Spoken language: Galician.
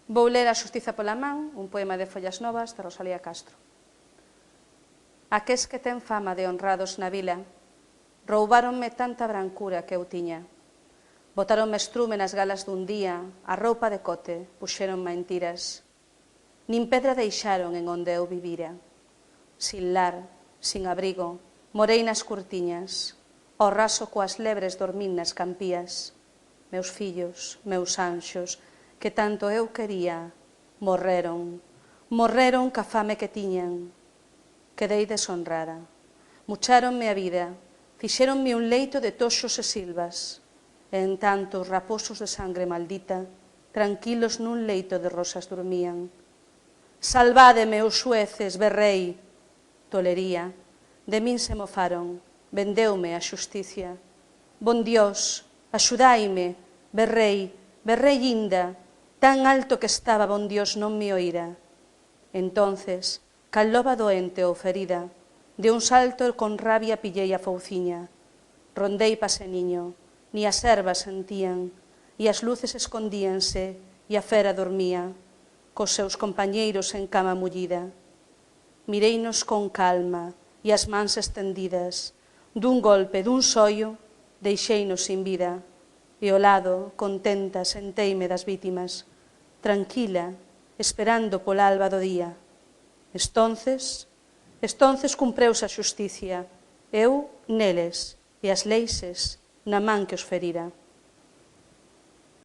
Vou ler A xustiza pola man, un poema de Follas Novas de Rosalía Castro. Aqués que ten fama de honrados na vila, roubáronme tanta brancura que eu tiña. Botaronme estrume nas galas dun día, a roupa de cote, puxeronme en tiras. Nin pedra deixaron en onde eu vivira. Sin lar, sin abrigo, morei nas curtiñas, ao raso coas lebres dormín nas campías. Meus fillos, meus anxos, que tanto eu quería, morreron, morreron ca fame que tiñan. Quedei deshonrada. Mucháronme a vida, fixéronme un leito de toxos e silvas, e en tanto os raposos de sangre maldita, tranquilos nun leito de rosas dormían. Salvádeme, os xueces, berrei. Tolería, de min se mofaron, vendeume a xusticia. Bon Dios, axudaime, berrei, berrei inda, tan alto que estaba, bon Dios non me oíra. Entonces, cal loba doente ou ferida, de un salto con rabia pillei a fouciña. Rondei paseniño, ni as ervas sentían, e as luces escondíanse, e a fera dormía, cos seus compañeiros en cama mullida. Mireinos con calma, e as mans estendidas, dun golpe, dun sollo, deixeinos sin vida, e ao lado, contenta, senteime das vítimas, tranquila, esperando pola alba do día. Estonces cumpreuse a xusticia, eu neles, e as leixes na man que os ferira.